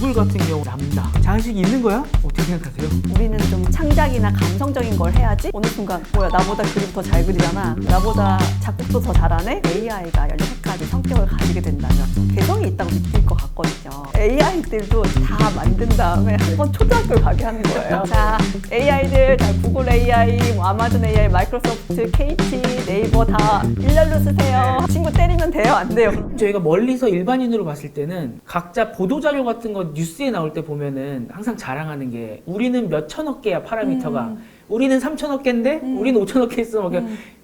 구글 같은 경우 람다. 자의식이 있는 거야? 어떻게 생각하세요? 우리는 좀 창작이나 감성적인 걸 해야지 어느 순간 뭐야 나보다 그림 더 잘 그리잖아, 나보다 작곡도 더 잘하네? AI가 16가지 성격을 가지게 된다면 개성이 있다고 느낄 것 같거든요. AI들도 다 만든 다음에 한번 초등학교를 가게 하는 거예요. 자, AI들 다 구글 AI, 뭐 아마존 AI, 마이크로소프트, KT, 네이버 다 일렬로 쓰세요. 친구 때리면 돼요? 안 돼요? 저희가 멀리서 일반인으로 봤을 때는 각자 보도자료 같은 거 뉴스에 나올 때 보면은 항상 자랑하는 게 우리는 몇 천억 개야 파라미터가. 우리는 3천억 개인데 우리는 5천억 개 있어.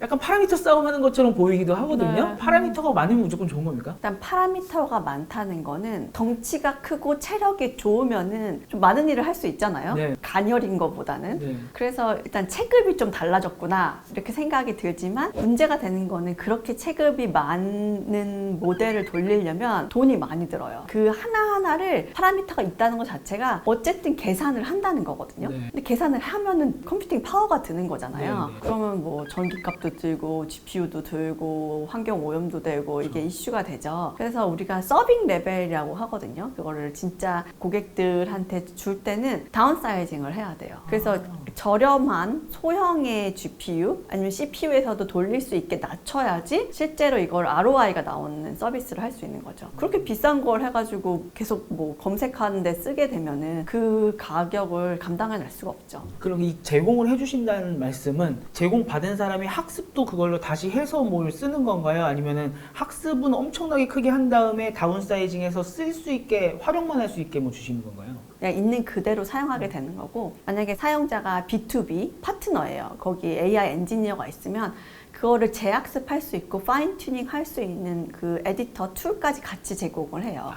약간 파라미터 싸움하는 것처럼 보이기도 하거든요. 네. 파라미터가 많으면 무조건 좋은 겁니까? 일단 파라미터가 많다는 거는 덩치가 크고 체력이 좋으면은 좀 많은 일을 할 수 있잖아요. 네. 가녀린 거보다는. 네. 그래서 일단 체급이 좀 달라졌구나 이렇게 생각이 들지만 문제가 되는 거는 그렇게 체급이 많은 모델을 돌리려면 돈이 많이 들어요. 그 하나하나를 파라미터가 있다는 것 자체가 어쨌든 계산을 한다는 거거든요. 네. 근데 계산을 하면은 컴퓨팅 파워가 드는 거잖아요. 네, 네. 그러면 뭐 전기값도 들고 GPU도 들고 환경 오염도 되고 이게 이슈가 되죠. 그래서 우리가 서빙 레벨이라고 하거든요. 그거를 진짜 고객들한테 줄 때는 다운사이징을 해야 돼요. 그래서 저렴한 소형의 GPU 아니면 CPU에서도 돌릴 수 있게 낮춰야지 실제로 이걸 ROI가 나오는 서비스를 할 수 있는 거죠. 그렇게 비싼 걸 해가지고 계속 뭐 검색하는데 쓰게 되면은 그 가격을 감당해낼 수가 없죠. 그럼 이 제공을 해주신다는 말씀은 제공받은 사람이 학습도 그걸로 다시 해서 뭘 쓰는 건가요? 아니면은 학습은 엄청나게 크게 한 다음에 다운사이징해서 쓸 수 있게 활용만 할 수 있게 뭐 주시는 건가요? 그냥 있는 그대로 사용하게 되는 거고, 만약에 사용자가 B2B 파트너예요. 거기 AI 엔지니어가 있으면 그거를 재학습할 수 있고 파인 튜닝 할 수 있는 그 에디터 툴까지 같이 제공을 해요.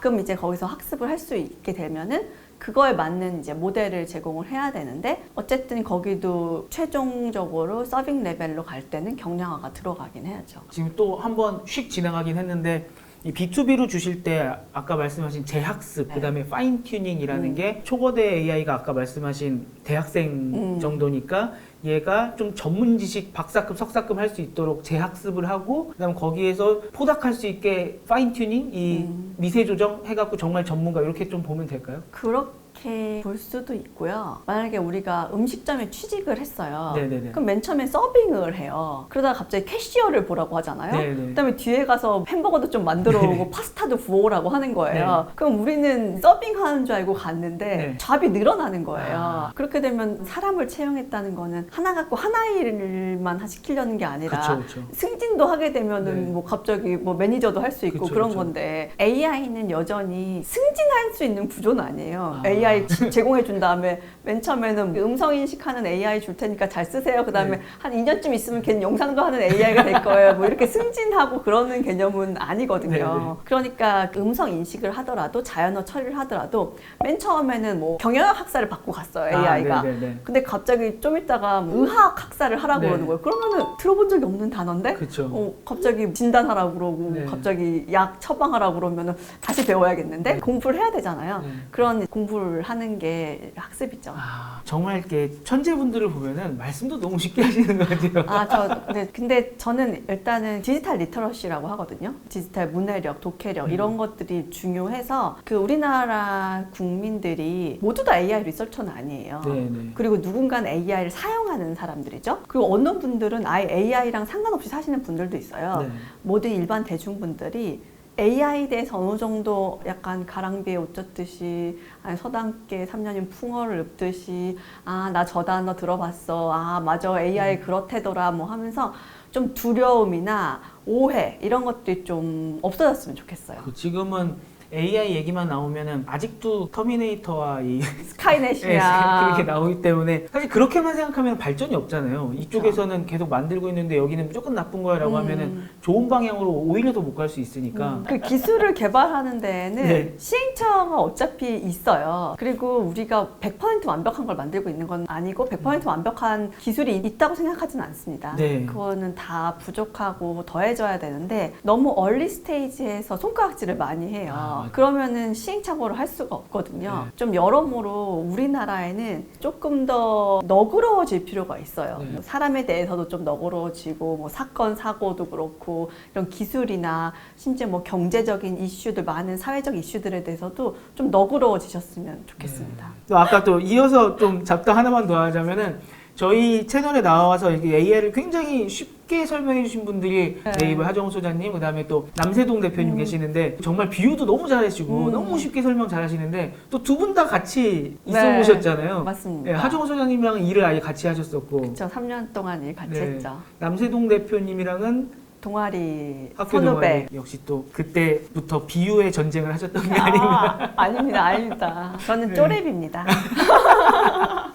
그럼 이제 거기서 학습을 할 수 있게 되면은 그거에 맞는 이제 모델을 제공을 해야 되는데, 어쨌든 거기도 최종적으로 서빙 레벨로 갈 때는 경량화가 들어가긴 해야죠. 지금 또 한번 휙 지나가긴 했는데 이 B2B로 주실 때 아까 말씀하신 재학습, 네. 그다음에 파인 튜닝이라는 게 초거대 AI가 아까 말씀하신 대학생 정도니까 얘가 좀 전문 지식 박사급, 석사급 할 수 있도록 재학습을 하고 그다음 거기에서 포닥할 수 있게 파인 튜닝, 이 미세 조정 해갖고 정말 전문가 이렇게 좀 보면 될까요? 그렇게 볼 수도 있고요. 만약에 우리가 음식점에 취직을 했어요. 네네네. 그럼 맨 처음에 서빙을 해요. 그러다가 갑자기 캐시어를 보라고 하잖아요. 네네. 그다음에 뒤에 가서 햄버거도 좀 만들어 오고 파스타도 부어오라고 하는 거예요. 네. 그럼 우리는 서빙하는 줄 알고 갔는데 네. 잡이 늘어나는 거예요. 그렇게 되면 사람을 채용했다는 거는 하나 갖고 하나 일만 시키려는 게 아니라 그쵸. 승진도 하게 되면은 네. 뭐 갑자기 뭐 매니저도 할 수 있고 그쵸, 그런 그쵸. 건데, AI는 여전히 승진할 수 있는 구조는 아니에요. AI 제공해 준 다음에 맨 처음에는 음성 인식하는 AI 줄 테니까 잘 쓰세요. 그 다음에 네. 한 2년쯤 있으면 걔는 영상도 하는 AI가 될 거예요. 뭐 이렇게 승진하고 그러는 개념은 아니거든요. 네네. 그러니까 음성 인식을 하더라도 자연어 처리를 하더라도 맨 처음에는 뭐 경영학 학사를 받고 갔어요, AI가. 네네네. 근데 갑자기 좀 있다가 뭐 의학 학사를 하라고 네. 그러는 거예요. 그러면은 들어본 적이 없는 단어인데 그쵸. 갑자기 진단하라고 그러고 네. 갑자기 약 처방하라고 그러면은 다시 배워야겠는데 네. 공부를 해야 되잖아요. 네. 그런 공부를 하는 게 학습이죠. 정말 이렇게 천재분들을 보면은 말씀도 너무 쉽게 하시는 것 같아요. 근데 저는 일단은 디지털 리터러시라고 하거든요. 디지털 문해력, 독해력 이런 것들이 중요해서 그 우리나라 국민들이 모두 다 AI 리서처는 아니에요. 네네. 그리고 누군가는 AI를 사용하는 사람들이죠. 그리고 어느 분들은 아예 AI랑 상관없이 사시는 분들도 있어요. 네. 모든 일반 대중분들이 AI에 대해서 어느 정도 약간 가랑비에 옷 젖듯이, 아니 서당계 3년인 풍어를 읊듯이, 아, 나 저 단어 들어봤어. 아, 맞아. AI 그렇대더라. 뭐 하면서 좀 두려움이나 오해 이런 것들이 좀 없어졌으면 좋겠어요. 지금은 AI 얘기만 나오면은 아직도 터미네이터와 이 스카이넷이야. 그렇게 나오기 때문에 사실 그렇게만 생각하면 발전이 없잖아요. 이쪽에서는 계속 만들고 있는데 여기는 무조건 나쁜 거야라고 하면은 좋은 방향으로 오히려 더 못 갈 수 있으니까. 그 기술을 개발하는 데에는 네. 시행착오가 어차피 있어요. 그리고 우리가 100% 완벽한 걸 만들고 있는 건 아니고 100% 완벽한 기술이 있다고 생각하지는 않습니다. 네. 그거는 다 부족하고 더해져야 되는데 너무 얼리 스테이지에서 손가락질을 많이 해요. 그러면은 시행착오를 할 수가 없거든요. 네. 좀 여러모로 우리나라에는 조금 더 너그러워질 필요가 있어요. 네. 사람에 대해서도 좀 너그러워지고 뭐 사건 사고도 그렇고 이런 기술이나 심지어 뭐 경제적인 이슈들, 많은 사회적 이슈들에 대해서도 좀 너그러워지셨으면 좋겠습니다. 또 아까 또 이어서 좀 잡담 하나만 더 하자면은 저희 채널에 나와서 이게 AI를 굉장히 쉽게 설명해 주신 분들이 네. 네이버 하정우 소장님, 그다음에 또 남세동 대표님 계시는데 정말 비유도 너무 잘하시고 너무 쉽게 설명 잘하시는데 또 두 분 다 같이 있어 네. 보셨잖아요. 맞습니다. 네, 하정우 소장님이랑 일을 아예 같이 하셨었고 그쵸, 3년 동안 일 같이 네. 했죠. 남세동 대표님이랑은 동아리 학교 선후배. 동아리 역시 또 그때부터 비유의 전쟁을 하셨던 게 아닌가. 아닙니다. 저는 네. 쪼렙입니다.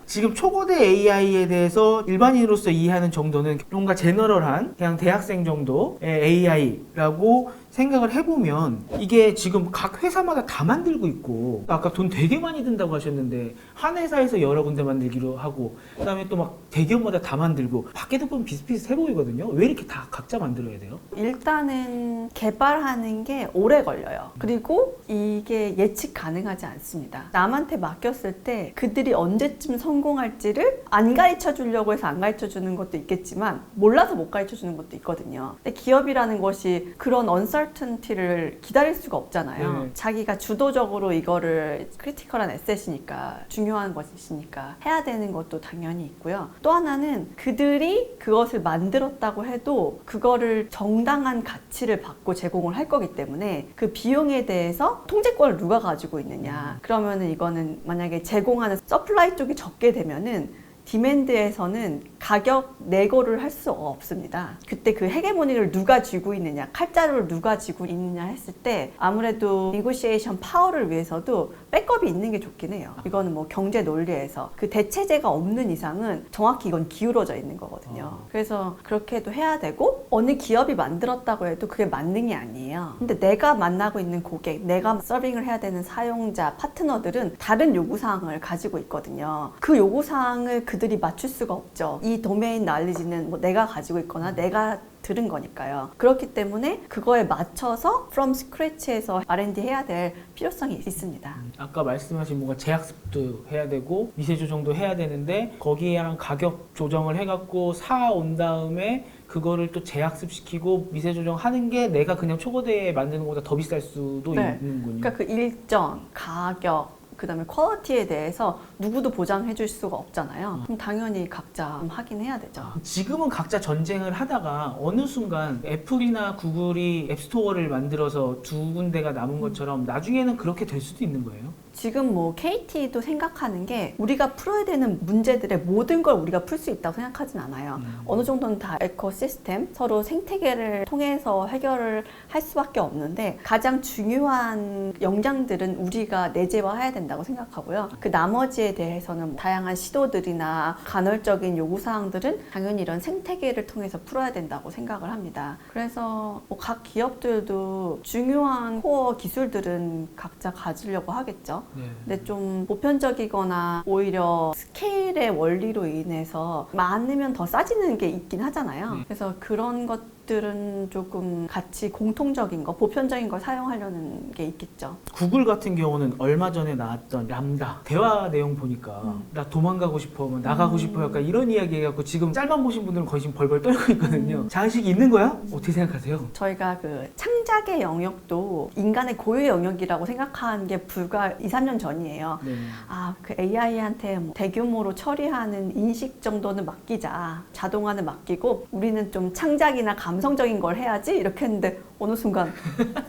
지금 초고대 AI에 대해서 일반인으로서 이해하는 정도는 뭔가 제너럴한 그냥 대학생 정도의 AI라고 생각을 해보면 이게 지금 각 회사마다 다 만들고 있고 아까 돈 되게 많이 든다고 하셨는데 한 회사에서 여러 군데 만들기로 하고 그다음에 또 막 대기업마다 다 만들고 밖에도 보면 비슷비슷해 보이거든요. 왜 이렇게 다 각자 만들어야 돼요? 일단은 개발하는 게 오래 걸려요. 그리고 이게 예측 가능하지 않습니다. 남한테 맡겼을 때 그들이 언제쯤 성공할지를 안 가르쳐 주려고 해서 안 가르쳐 주는 것도 있겠지만 몰라서 못 가르쳐 주는 것도 있거든요. 근데 기업이라는 것이 그런 uncertainty를 기다릴 수가 없잖아요. 네. 자기가 주도적으로 이거를 크리티컬한 에셋이니까 중요한 것이니까 해야 되는 것도 당연히 있고요. 또 하나는 그들이 그것을 만들었다고 해도 그거를 정당한 가치를 받고 제공을 할 거기 때문에 그 비용에 대해서 통제권을 누가 가지고 있느냐. 그러면은 이거는 만약에 제공하는 서플라이 쪽이 적게 되면은 디맨드에서는 가격 내고를 할 수가 없습니다. 그때 그 헤게모니를 누가 쥐고 있느냐, 칼자루를 누가 쥐고 있느냐 했을 때 아무래도 니고시에이션 파워를 위해서도 백업이 있는 게 좋긴 해요. 이거는 뭐 경제 논리에서 그 대체제가 없는 이상은 정확히 이건 기울어져 있는 거거든요. 그래서 그렇게도 해야 되고 어느 기업이 만들었다고 해도 그게 만능이 아니에요. 근데 내가 만나고 있는 고객, 내가 서빙을 해야 되는 사용자, 파트너들은 다른 요구사항을 가지고 있거든요. 그 요구사항을 그들이 맞출 수가 없죠. 이 도메인 날리지는 뭐 내가 가지고 있거나 내가 들은 거니까요. 그렇기 때문에 그거에 맞춰서 from scratch에서 R&D 해야 될 필요성이 있습니다. 아까 말씀하신 뭔가 재학습도 해야 되고 미세 조정도 해야 되는데 거기에랑 가격 조정을 해갖고 사 온 다음에 그거를 또 재학습시키고 미세 조정하는 게 내가 그냥 초거대에 만드는 것보다 더 비쌀 수도 네. 있는군요. 그러니까 그 일정, 가격, 그다음에 퀄리티에 대해서 누구도 보장해 줄 수가 없잖아요. 그럼 당연히 각자 하긴 해야 되죠. 지금은 각자 전쟁을 하다가 어느 순간 애플이나 구글이 앱스토어를 만들어서 두 군데가 남은 것처럼 나중에는 그렇게 될 수도 있는 거예요? 지금 뭐 KT도 생각하는 게 우리가 풀어야 되는 문제들의 모든 걸 우리가 풀 수 있다고 생각하진 않아요. 어느 정도는 다 에코시스템, 서로 생태계를 통해서 해결을 할 수밖에 없는데 가장 중요한 역량들은 우리가 내재화해야 된다고 생각하고요. 그 나머지에 대해서는 다양한 시도들이나 간헐적인 요구사항들은 당연히 이런 생태계를 통해서 풀어야 된다고 생각을 합니다. 그래서 뭐 각 기업들도 중요한 코어 기술들은 각자 가지려고 하겠죠. 네. 근데 좀 보편적이거나 오히려 스케일의 원리로 인해서 많으면 더 싸지는 게 있긴 하잖아요. 그래서 그런 것들은 조금 같이 공통적인 거, 보편적인 걸 사용하려는 게 있겠죠. 구글 같은 경우는 얼마 전에 나왔던 람다 대화 내용 보니까 나 도망가고 싶어, 뭐 나가고 싶어 약간 이런 이야기 해갖고 지금 짤만 보신 분들은 거의 지금 벌벌 떨고 있거든요. 자의식이 있는 거야? 어떻게 생각하세요? 저희가 그 창작의 영역도 인간의 고유의 영역이라고 생각한 게 불과 2, 3년 전이에요. 네. 아, 그 AI한테 뭐 대규모로 처리하는 인식 정도는 맡기자. 자동화는 맡기고 우리는 좀 창작이나 감성적인 걸 해야지 이렇게 했는데 어느 순간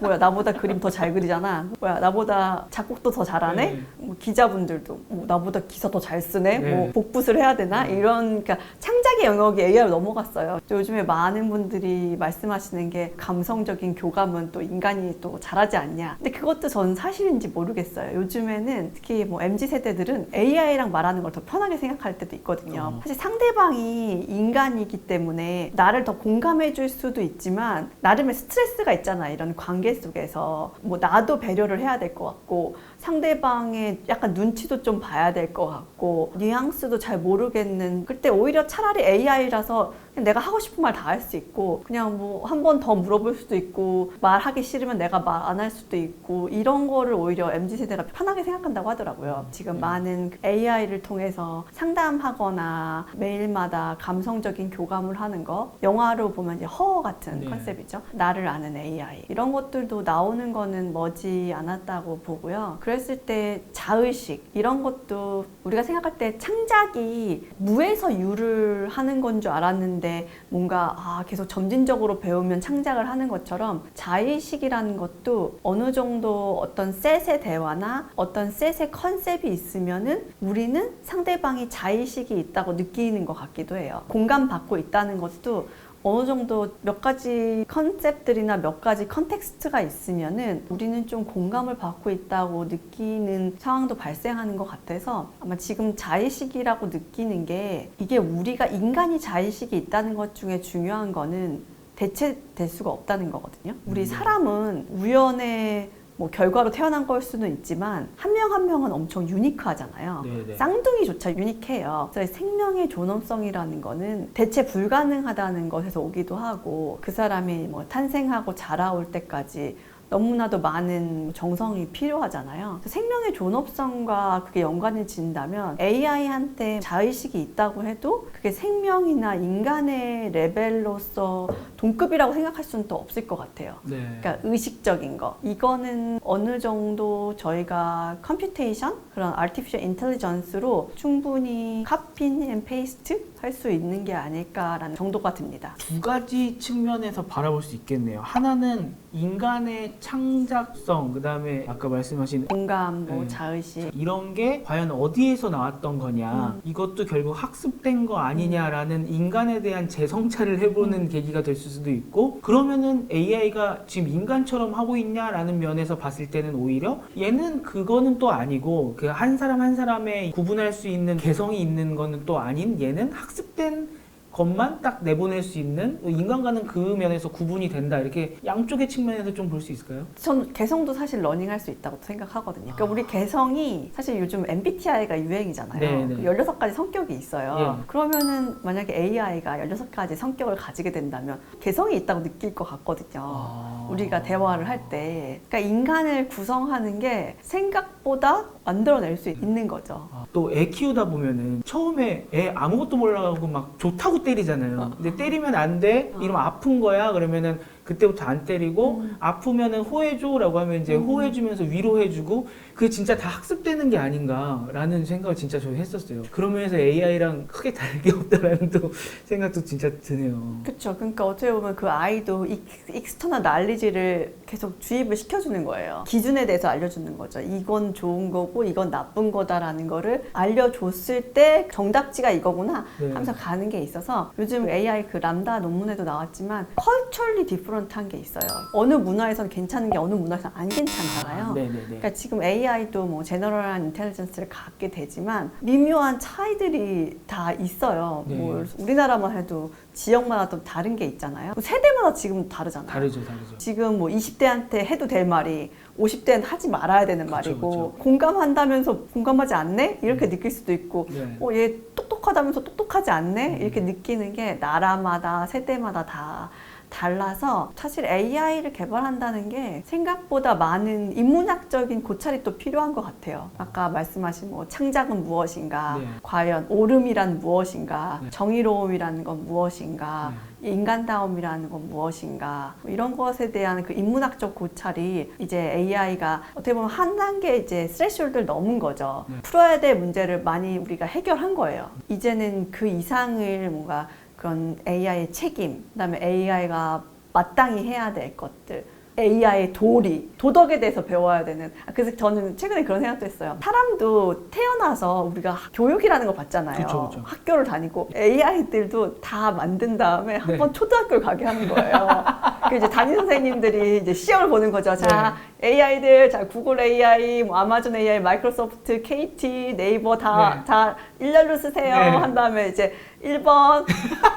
뭐야 나보다 그림 더 잘 그리잖아. 뭐야 나보다 작곡도 더 잘하네. 네. 뭐 기자분들도 뭐 나보다 기사 더 잘 쓰네. 네. 뭐 복붙을 해야 되나 이런 그러니까 창작의 영역이 AI로 넘어갔어요. 또 요즘에 많은 분들이 말씀하시는 게 감성적인 교감은 또 인간이 또 잘하지 않냐. 근데 그것도 전 사실인지 모르겠어요. 요즘에는 특히 뭐 MZ 세대들은 AI랑 말하는 걸 더 편하게 생각할 때도 있거든요. 사실 상대방이 인간이기 때문에 나를 더 공감해 줄 수도 있지만 나름의 스트레스가 있잖아. 이런 관계 속에서 뭐 나도 배려를 해야 될 것 같고 상대방의 약간 눈치도 좀 봐야 될 것 같고 뉘앙스도 잘 모르겠는 그때 오히려 차라리 AI라서 그냥 내가 하고 싶은 말 다 할 수 있고 그냥 뭐 한 번 더 물어볼 수도 있고 말하기 싫으면 내가 말 안 할 수도 있고 이런 거를 오히려 MZ세대가 편하게 생각한다고 하더라고요. 지금 많은 AI를 통해서 상담하거나 매일마다 감성적인 교감을 하는 거 영화로 보면 이제 허 같은 네. 컨셉이죠. 나를 아는 AI 이런 것들도 나오는 거는 머지 않았다고 보고요. 그랬을 때 자의식 이런 것도 우리가 생각할 때 창작이 무에서 유를 하는 건 줄 알았는데 뭔가 계속 점진적으로 배우면 창작을 하는 것처럼 자의식이라는 것도 어느 정도 어떤 셋의 대화나 어떤 셋의 컨셉이 있으면은 우리는 상대방이 자의식이 있다고 느끼는 것 같기도 해요. 공감받고 있다는 것도 어느 정도 몇 가지 컨셉들이나 몇 가지 컨텍스트가 있으면은 우리는 좀 공감을 받고 있다고 느끼는 상황도 발생하는 것 같아서 아마 지금 자의식이라고 느끼는 게 이게 우리가 인간이 자의식이 있다는 것 중에 중요한 거는 대체될 수가 없다는 거거든요. 우리 사람은 우연의 뭐 결과로 태어난 걸 수는 있지만 한 명 한 명은 엄청 유니크하잖아요. 네네. 쌍둥이조차 유니크해요. 그래서 생명의 존엄성이라는 거는 대체 불가능하다는 것에서 오기도 하고 그 사람이 뭐 탄생하고 자라올 때까지 너무나도 많은 정성이 필요하잖아요. 생명의 존엄성과 그게 연관을 짓는다면 AI한테 자의식이 있다고 해도 그게 생명이나 인간의 레벨로서 동급이라고 생각할 수는 또 없을 것 같아요. 네. 그러니까 의식적인 거. 이거는 어느 정도 저희가 컴퓨테이션, 그런 아티피셜 인텔리전스로 충분히 카피 앤 페이스트 할 수 있는 게 아닐까라는 정도가 듭니다. 두 가지 측면에서 바라볼 수 있겠네요. 하나는 인간의 창작성, 그 다음에 아까 말씀하신 공감, 뭐 네. 자의식. 이런 게 과연 어디에서 나왔던 거냐, 이것도 결국 학습된 거 아니냐라는 인간에 대한 재성찰을 해보는 계기가 될 수도 있고, 그러면은 AI가 지금 인간처럼 하고 있냐라는 면에서 봤을 때는 오히려 얘는 그거는 또 아니고 그 한 사람 한 사람의 구분할 수 있는 개성이 있는 거는 또 아닌 얘는 학습된 것만 딱 내보낼 수 있는, 인간과는 그 면에서 구분이 된다, 이렇게 양쪽의 측면에서 좀 볼 수 있을까요? 전 개성도 사실 러닝할 수 있다고 생각하거든요. 그러니까 우리 개성이 사실 요즘 MBTI가 유행이잖아요. 네네. 16가지 성격이 있어요. 예. 그러면은 만약에 AI가 16가지 성격을 가지게 된다면 개성이 있다고 느낄 것 같거든요. 우리가 대화를 할 때. 그러니까 인간을 구성하는 게 생각보다 만들어낼 수 있는 거죠. 또 애 키우다 보면은 처음에 애 아무것도 몰라가고 막 좋다고 때리잖아요. 근데 때리면 안 돼? 이러면 아픈 거야? 그러면은 그때부터 안 때리고, 아프면은 호해줘라고 하면 이제 호해주면서 위로해주고, 그게 진짜 다 학습되는 게 아닌가라는 생각을 진짜 저는 했었어요. 그런 면에서 AI랑 크게 다를 게 없다라는 또 생각도 진짜 드네요. 그렇죠. 그러니까 어떻게 보면 그 아이도 익스터널 날리지를 계속 주입을 시켜주는 거예요. 기준에 대해서 알려주는 거죠. 이건 좋은 거고 이건 나쁜 거다라는 거를 알려줬을 때 정답지가 이거구나 네. 하면서 가는 게 있어서, 요즘 AI 그 람다 논문에도 나왔지만 컬처럴리 디퍼런트한 게 있어요. 어느 문화에서는 괜찮은 게 어느 문화에서는 안 괜찮잖아요. 네네네. 그러니까 지금 AI도 뭐 제너럴한 인텔리전스를 갖게 되지만 미묘한 차이들이 다 있어요. 네. 뭐 우리나라만 해도 지역마다 또 다른 게 있잖아요. 세대마다 지금 다르잖아요. 다르죠. 지금 뭐 20대한테 해도 될 말이 50대는 하지 말아야 되는 그쵸, 말이고, 그쵸. 공감한다면서 공감하지 않네? 이렇게 느낄 수도 있고, 네. 얘 똑똑하다면서 똑똑하지 않네? 이렇게 느끼는 게 나라마다 세대마다 다 달라서, 사실 AI를 개발한다는 게 생각보다 많은 인문학적인 고찰이 또 필요한 것 같아요. 아까 말씀하신 뭐 창작은 무엇인가, 네. 과연 옳음이란 무엇인가, 네. 정의로움이라는 건 무엇인가, 인간다움이라는 건 무엇인가, 이런 것에 대한 그 인문학적 고찰이 이제 AI가 어떻게 보면 한 단계 이제 스레시홀드를 넘은 거죠. 네. 풀어야 될 문제를 많이 우리가 해결한 거예요. 이제는 그 이상을 뭔가 그런 AI의 책임, 그다음에 AI가 마땅히 해야 될 것들, AI의 도리, 도덕에 대해서 배워야 되는. 그래서 저는 최근에 그런 생각도 했어요. 사람도 태어나서 우리가 교육이라는 거 받잖아요. 그쵸. 학교를 다니고 AI들도 다 만든 다음에 한번 초등학교를 가게 하는 거예요. 그 이제 담임 선생님들이 이제 시험을 보는 거죠. 자, AI들, 자, 구글 AI, 뭐 아마존 AI, 마이크로소프트, KT, 네이버 다 일렬로 쓰세요. 네. 한 다음에 이제 1번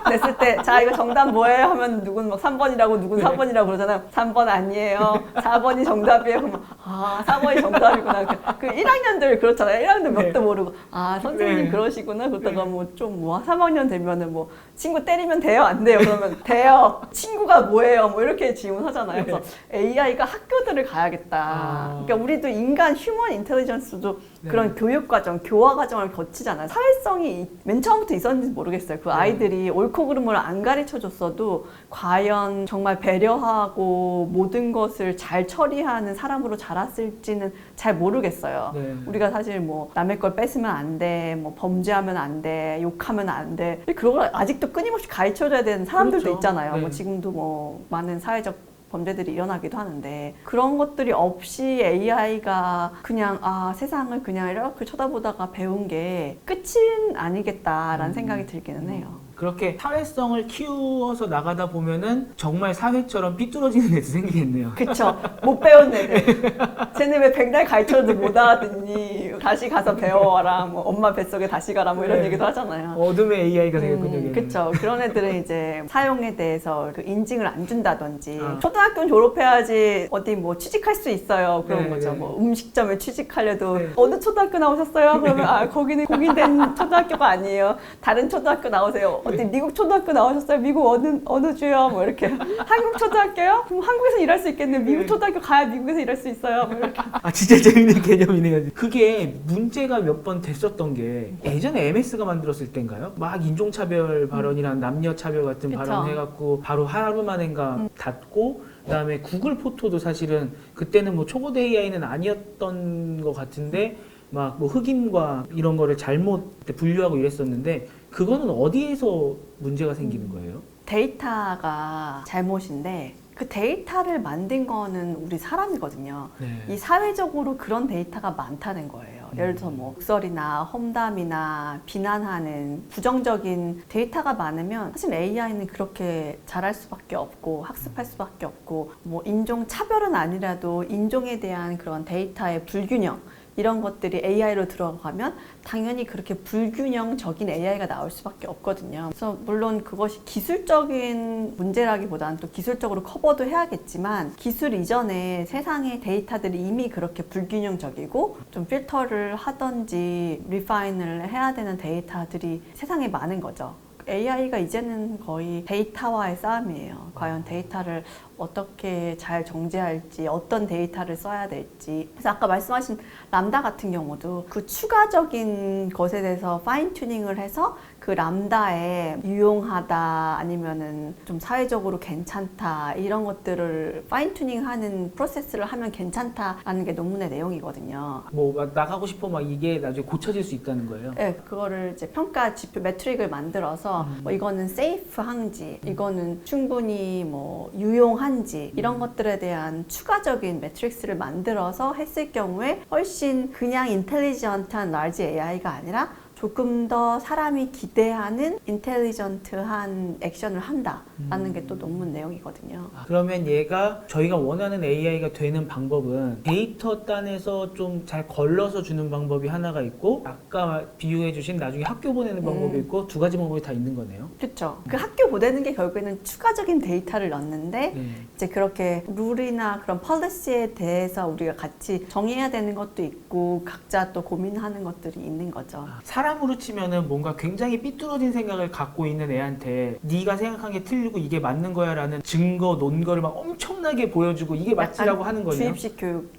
냈을 때, 자, 이거 정답 뭐예요? 하면 누군 막 3번이라고, 누군 4번이라고 그러잖아요. 3번 아니에요. 4번이 정답이에요. 그러면, 아, 4번이 정답이구나. 그 1학년들 그렇잖아요. 1학년들 뭣도 모르고, 아, 선생님 네. 그러시구나. 그러다가 뭐 좀 3학년 되면은 뭐 친구 때리면 돼요? 안 돼요? 그러면 돼요. 친구가 뭐예요? 뭐 이렇게 질문하잖아요. 그래서 AI가 학교들을 가야겠다. 그러니까 우리도 인간 휴먼 인텔리전스도 그런 교육 과정, 교화 과정을 거치잖아요. 사회성이 맨 처음부터 있었는지 모르겠어요. 그 아이들이 옳고 그름을 안 가르쳐 줬어도 과연 정말 배려하고 모든 것을 잘 처리하는 사람으로 자랐을지는 잘 모르겠어요. 네. 우리가 사실 뭐 남의 걸 뺏으면 안 돼, 뭐 범죄하면 안 돼, 욕하면 안 돼. 그런 걸 아직도 끊임없이 가르쳐줘야 되는 사람들도 그렇죠. 있잖아요. 네. 뭐 지금도 뭐 많은 사회적 범죄들이 일어나기도 하는데 그런 것들이 없이 AI가 그냥 세상을 그냥 이렇게 쳐다보다가 배운 게 끝은 아니겠다라는 생각이 들기는 해요. 그렇게 사회성을 키워서 나가다 보면은 정말 사회처럼 삐뚤어지는 애도 생기겠네요. 그쵸. 못 배운 애들. 쟤네 왜 백날 가르쳐도 못 알아듣니? 다시 가서 배워와라. 뭐 엄마 뱃속에 다시 가라. 뭐 이런 네. 얘기도 하잖아요. 어둠의 AI가 되겠군요. 그쵸. 그런 애들은 이제 사용에 대해서 그 인증을 안 준다든지 아. 초등학교는 졸업해야지 어디 뭐 취직할 수 있어요. 그런 네, 거죠. 네. 뭐 음식점에 취직하려도 네. 어느 초등학교 나오셨어요? 그러면 거기는 공인된 초등학교가 아니에요. 다른 초등학교 나오세요. 어디 미국 초등학교 나오셨어요? 미국 어느 주요? 뭐 이렇게 한국 초등학교요? 그럼 한국에서 일할 수 있겠네. 미국 초등학교 가야 미국에서 일할 수 있어요. 뭐 이렇게. 아 진짜 재밌는 개념이네요. 그게 문제가 몇 번 됐었던 게 예전에 MS가 만들었을 때인가요? 막 인종차별 발언이랑 남녀차별 같은 그쵸. 발언 해갖고 바로 하루 만인가 닫고 그다음에 구글 포토도 사실은 그때는 뭐 초고대 AI는 아니었던 것 같은데 막 뭐 흑인과 이런 거를 잘못 분류하고 이랬었는데 그거는 어디에서 문제가 생기는 거예요? 데이터가 잘못인데 그 데이터를 만든 거는 우리 사람이거든요. 이 사회적으로 그런 데이터가 많다는 거예요. 예를 들어서 뭐 욕설이나 험담이나 비난하는 부정적인 데이터가 많으면 사실 AI는 그렇게 잘할 수밖에 없고 학습할 수밖에 없고 뭐 인종 차별은 아니라도 인종에 대한 그런 데이터의 불균형 이런 것들이 AI로 들어가면 당연히 그렇게 불균형적인 AI가 나올 수밖에 없거든요. 그래서 물론 그것이 기술적인 문제라기보다는 또 기술적으로 커버도 해야겠지만 기술 이전에 세상의 데이터들이 이미 그렇게 불균형적이고 좀 필터를 하든지 리파인을 해야 되는 데이터들이 세상에 많은 거죠. AI가 이제는 거의 데이터와의 싸움이에요. 과연 데이터를 어떻게 잘 정제할지, 어떤 데이터를 써야 될지. 그래서 아까 말씀하신 람다 같은 경우도 그 추가적인 것에 대해서 파인 튜닝을 해서 그 람다에 유용하다 아니면은 좀 사회적으로 괜찮다 이런 것들을 파인 튜닝하는 프로세스를 하면 괜찮다라는 게 논문의 내용이거든요. 뭐 나가고 싶어 막 이게 나중에 고쳐질 수 있다는 거예요. 네, 그거를 이제 평가 지표 매트릭을 만들어서 뭐 이거는 세이프한지, 이거는 충분히 뭐 유용한지 이런 것들에 대한 추가적인 매트릭스를 만들어서 했을 경우에 훨씬 그냥 인텔리전트한 large AI가 아니라 조금 더 사람이 기대하는 인텔리전트한 액션을 한다라는 게 또 논문 내용이거든요. 그러면 얘가 저희가 원하는 AI가 되는 방법은 데이터 딴에서 좀 잘 걸러서 주는 방법이 하나가 있고 아까 비유해 주신 나중에 학교 보내는 방법이 있고 두 가지 방법이 다 있는 거네요. 그렇죠. 그 학교 보내는 게 결국에는 추가적인 데이터를 넣는데 이제 그렇게 룰이나 그런 폴리시에 대해서 우리가 같이 정해야 되는 것도 있고 각자 또 고민하는 것들이 있는 거죠. 사람으로 치면은 뭔가 굉장히 삐뚤어진 생각을 갖고 있는 애한테 네가 생각한 게 틀리고 이게 맞는 거야 라는 증거, 논거를 막 엄청나게 보여주고 이게 맞지라고 하는 거예요. 주입식 교육이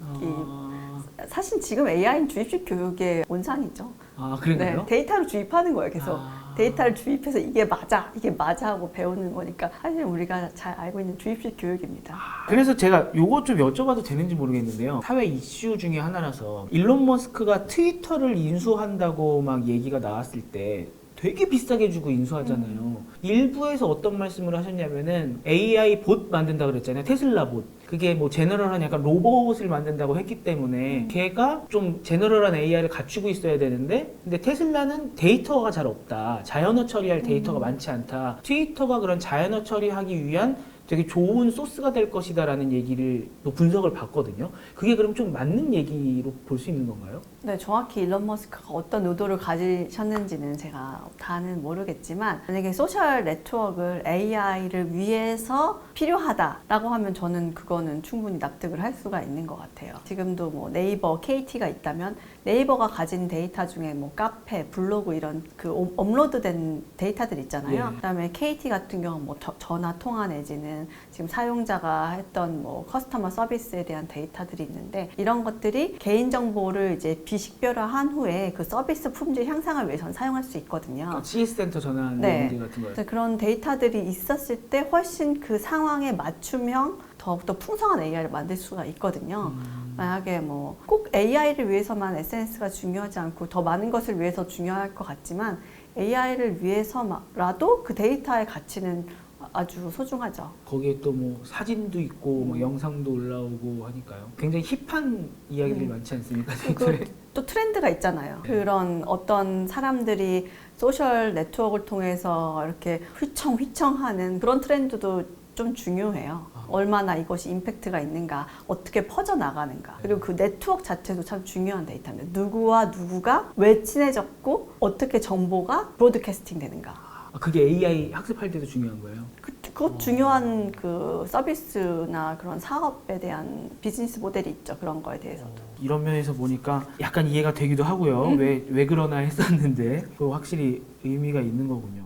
사실 지금 AI는 주입식 교육의 온상이죠. 아 그런가요? 네, 데이터를 주입하는 거예요. 계속 데이터를 주입해서 이게 맞아 하고 배우는 거니까 사실 우리가 잘 알고 있는 주입식 교육입니다. 그래서 제가 요거 좀 여쭤봐도 되는지 모르겠는데요. 사회 이슈 중에 하나라서 일론 머스크가 트위터를 인수한다고 막 얘기가 나왔을 때 되게 비싸게 주고 인수하잖아요. 일부에서 어떤 말씀을 하셨냐면은 AI 봇 만든다 그랬잖아요. 테슬라 봇. 그게 뭐 제너럴한 약간 로봇을 만든다고 했기 때문에 걔가 좀 제너럴한 AI를 갖추고 있어야 되는데 근데 테슬라는 데이터가 잘 없다. 자연어 처리할 데이터가 많지 않다. 트위터가 그런 자연어 처리하기 위한 되게 좋은 소스가 될 것이다라는 얘기를 또 분석을 봤거든요. 그게 그럼 좀 맞는 얘기로 볼 수 있는 건가요? 네, 정확히 일론 머스크가 어떤 의도를 가지셨는지는 제가 다는 모르겠지만 만약에 소셜 네트워크를 AI를 위해서 필요하다라고 하면 저는 그거는 충분히 납득을 할 수가 있는 것 같아요. 지금도 뭐 네이버, KT가 있다면 네이버가 가진 데이터 중에 뭐 카페, 블로그 이런 그 업로드된 데이터들 있잖아요. 네. 그다음에 KT 같은 경우는 뭐 전화 통화 내지는 지금 사용자가 했던 뭐 커스터머 서비스에 대한 데이터들이 있는데 이런 것들이 개인 정보를 이제 비식별화한 후에 그 서비스 품질 향상을 위해서는 사용할 수 있거든요. 그러니까 CS 센터 전환 네. 문제 같은 거요. 그래서 그런 데이터들이 있었을 때 훨씬 그 상황에 맞춤형 더욱더 풍성한 AI를 만들 수가 있거든요. 만약에 뭐 꼭 AI를 위해서만 SNS가 중요하지 않고 더 많은 것을 위해서 중요할 것 같지만 AI를 위해서라도 그 데이터의 가치는 아주 소중하죠. 거기에 또 뭐 사진도 있고 뭐 영상도 올라오고 하니까요. 굉장히 힙한 이야기들이 많지 않습니까? 그, 또 트렌드가 있잖아요. 그런 어떤 사람들이 소셜 네트워크를 통해서 이렇게 휘청휘청하는 그런 트렌드도 좀 중요해요. 얼마나 이것이 임팩트가 있는가, 어떻게 퍼져나가는가. 그리고 그 네트워크 자체도 참 중요한 데이터입니다. 누구와 누구가 왜 친해졌고 어떻게 정보가 브로드캐스팅 되는가. 그게 AI 학습할 때도 중요한 거예요. 그것 중요한 그 서비스나 그런 사업에 대한 비즈니스 모델이 있죠. 그런 거에 대해서도. 이런 면에서 보니까 약간 이해가 되기도 하고요. 왜 그러나 했었는데 그거 확실히 의미가 있는 거군요.